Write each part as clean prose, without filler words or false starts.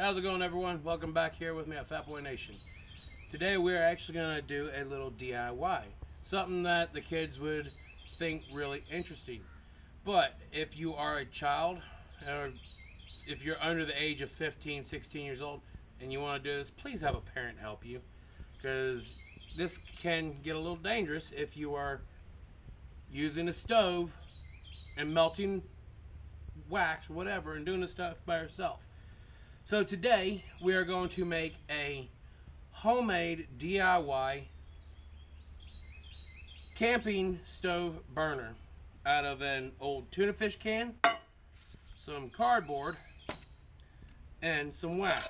How's it going, everyone? Welcome back here with me at Fat Boy Nation. Today we're actually going to do a little DIY. Something that the kids would think really interesting. But if you are a child, or if you're under the age of 15, 16 years old, and you want to do this, please have a parent help you. Because this can get a little dangerous if you are using a stove and melting wax or whatever and doing this stuff by yourself. So today we are going to make a homemade DIY camping stove burner out of an old tuna fish can, some cardboard, and some wax.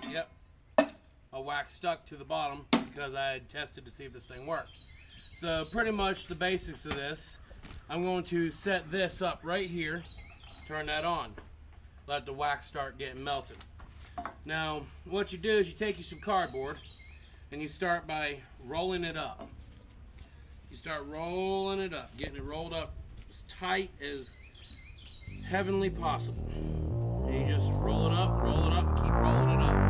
Yep, a wax stuck to the bottom because I had tested to see if this thing worked. So pretty much the basics of this, I'm going to set this up right here, turn that on, let the wax start getting melted. Now what you do is you take you some cardboard and you start by rolling it up. You start rolling it up, getting it rolled up as tight as heavenly possible. And you just roll it up, and keep rolling it up.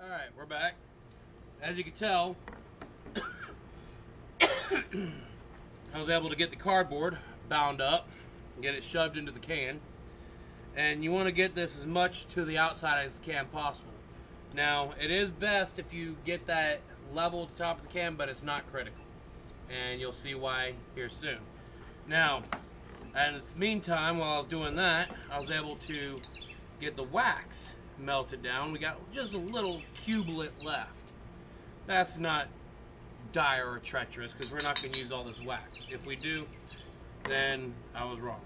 Alright, we're back. As you can tell, I was able to get the cardboard bound up and get it shoved into the can. And you want to get this as much to the outside as can possible. Now, it is best if you get that level at the top of the can, but it's not critical. And you'll see why here soon. Now, And in the meantime, while I was doing that, I was able to get the wax melted down. We got just a little cubelet left. That's not dire or treacherous because we're not going to use all this wax. If we do, then I was wrong.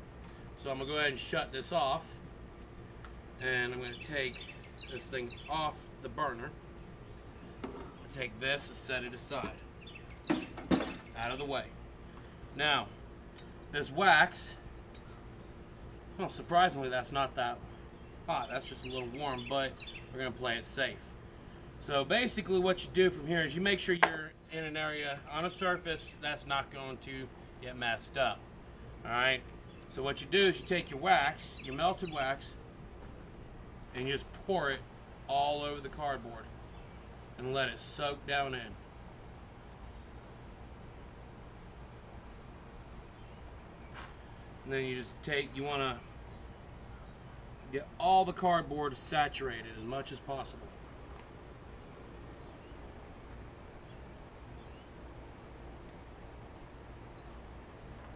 So I'm going to go ahead and shut this off. And I'm going to take this thing off the burner. Take this and set it aside. Out of the way. Now, this wax, well, surprisingly, that's not that hot. That's just a little warm, but we're going to play it safe. So basically what you do from here is you make sure you're in an area on a surface that's not going to get messed up. Alright? So what you do is you take your wax, your melted wax, and you just pour it all over the cardboard and let it soak down in. And then you just you want to get all the cardboard saturated as much as possible.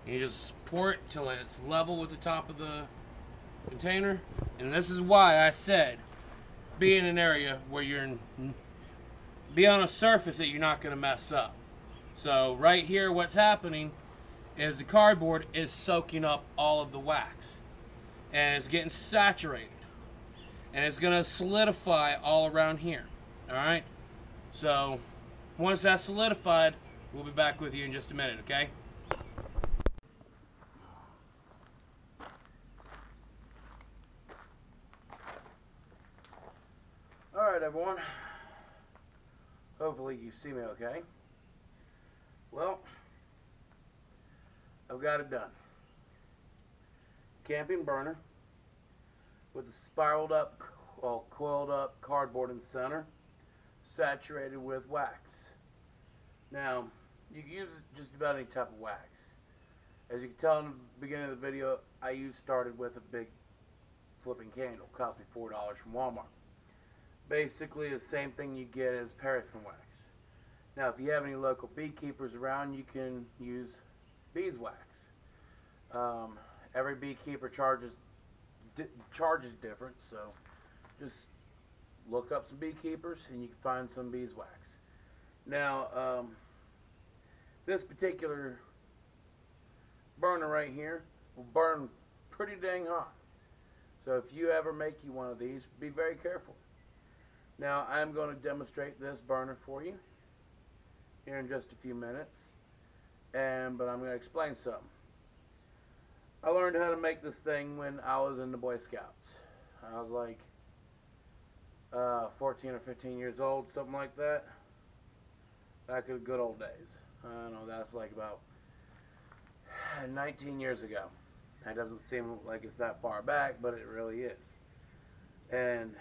And you just pour it till it's level with the top of the container. And this is why I said be in an area where be on a surface that you're not going to mess up. So right here what's happening is the cardboard is soaking up all of the wax. And it's getting saturated. And it's going to solidify all around here. Alright? So once that's solidified, we'll be back with you in just a minute, okay? Alright everyone, hopefully you see me okay. Well, I've got it done. Camping burner with the spiraled up, well, coiled up cardboard in the center, saturated with wax. Now, you can use just about any type of wax. As you can tell in the beginning of the video, I started with a big flipping candle. It cost me $4 from Walmart. Basically the same thing you get as paraffin wax. Now if you have any local beekeepers around, you can use beeswax. Every beekeeper charges different, so just look up some beekeepers and you can find some beeswax. Now this particular burner right here will burn pretty dang hot. So if you ever make you one of these, be very careful. Now I'm going to demonstrate this burner for you here in just a few minutes, but I'm going to explain something. I learned how to make this thing when I was in the Boy Scouts. I was like 14 or 15 years old, something like that. Back in the good old days. I don't know, that's like about 19 years ago. That doesn't seem like it's that far back, but it really is. And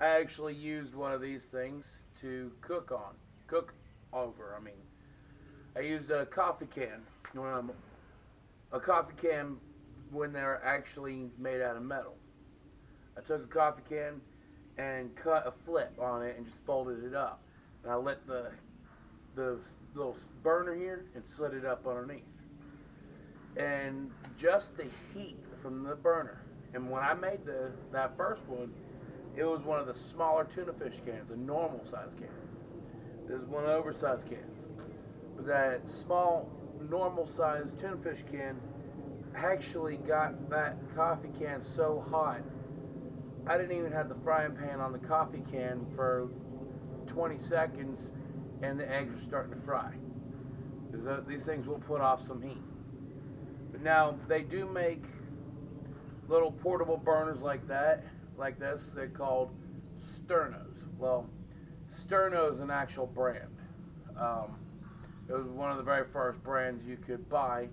I actually used one of these things to cook over. I mean, I used a coffee can when they're actually made out of metal. I took a coffee can and cut a flip on it and just folded it up. And I lit the little burner here and slid it up underneath. And just the heat from the burner. And when I made that first one, it was one of the smaller tuna fish cans, a normal size can. This is one of the oversized cans. But that small, normal size tuna fish can actually got that coffee can so hot, I didn't even have the frying pan on the coffee can for 20 seconds and the eggs were starting to fry. Because these things will put off some heat. But now, they do make little portable burners like this. They're called Sternos. Well, Sterno is an actual brand. It was one of the very first brands you could buy,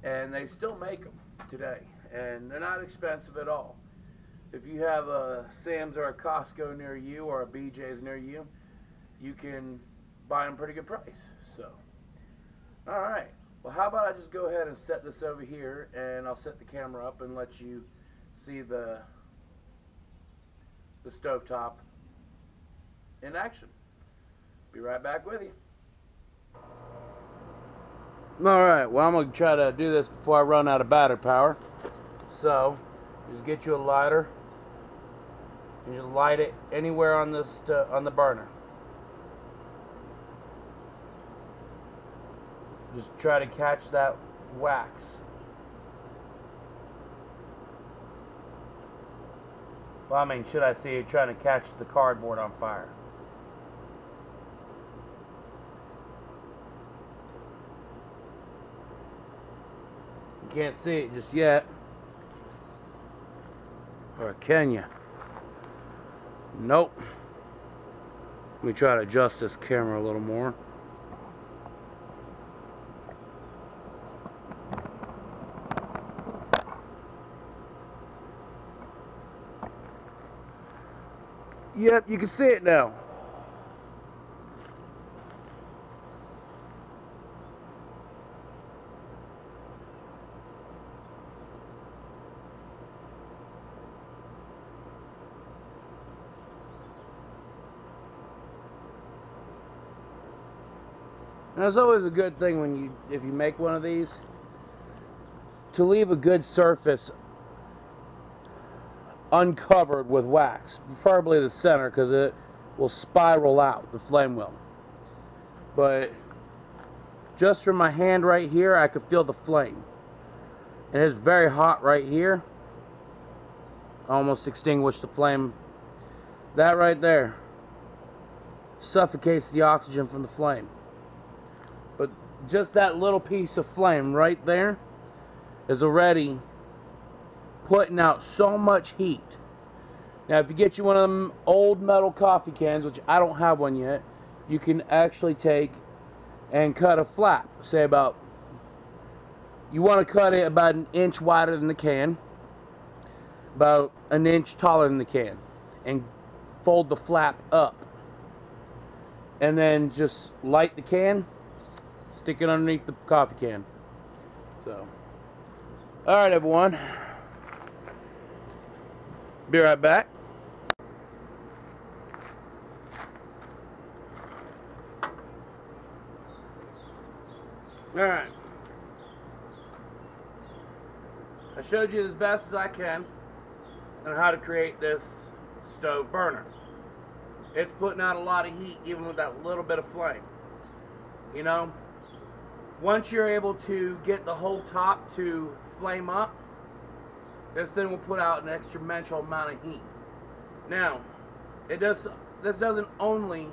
and they still make them today, and they're not expensive at all. If you have a Sam's or a Costco near you or a BJ's near you, you can buy them pretty good price. So, all right. Well, how about I just go ahead and set this over here, and I'll set the camera up and let you see the stovetop in action. Be right back with you. Alright, well I'm going to try to do this before I run out of battery power. So, just get you a lighter. And you light it anywhere on this on the burner. Just try to catch that wax. Well, I mean, should I say you're trying to catch the cardboard on fire? You can't see it just yet. Or can you? Nope. Let me try to adjust this camera a little more. Yep, you can see it now. And it's always a good thing if you make one of these, to leave a good surface uncovered with wax, preferably the center, because it will spiral out, the flame will. But just from my hand right here, I could feel the flame, and it's very hot right here. Almost extinguished the flame. That right there suffocates the oxygen from the flame. But just that little piece of flame right there is already putting out so much heat. Now if you get you one of them old metal coffee cans, which I don't have one yet, you can actually take and cut a flap, say about, you want to cut it about an inch wider than the can, about an inch taller than the can, and fold the flap up, and then just light the can, stick it underneath the coffee can. So, alright everyone, be right back. Alright, I showed you as best as I can on how to create this stove burner. It's putting out a lot of heat even with that little bit of flame. You know, once you're able to get the whole top to flame up, this thing will put out an exponential amount of heat. Now, this doesn't only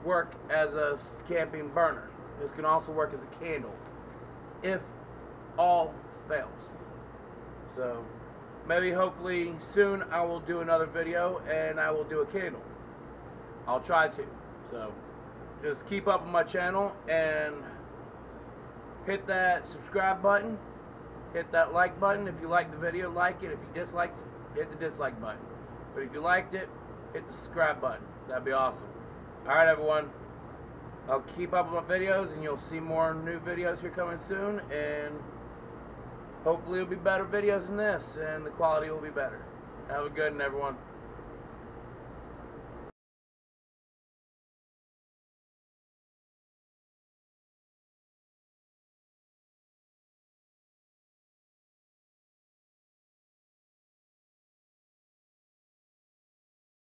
work as a camping burner. This can also work as a candle, if all fails. So, maybe hopefully soon I will do another video and I will do a candle. I'll try to. So, just keep up with my channel and hit that subscribe button. Hit that like button. If you liked the video, like it. If you disliked it, hit the dislike button. But if you liked it, hit the subscribe button. That'd be awesome. Alright everyone, I'll keep up with my videos and you'll see more new videos here coming soon, and hopefully it'll be better videos than this and the quality will be better. Have a good one everyone.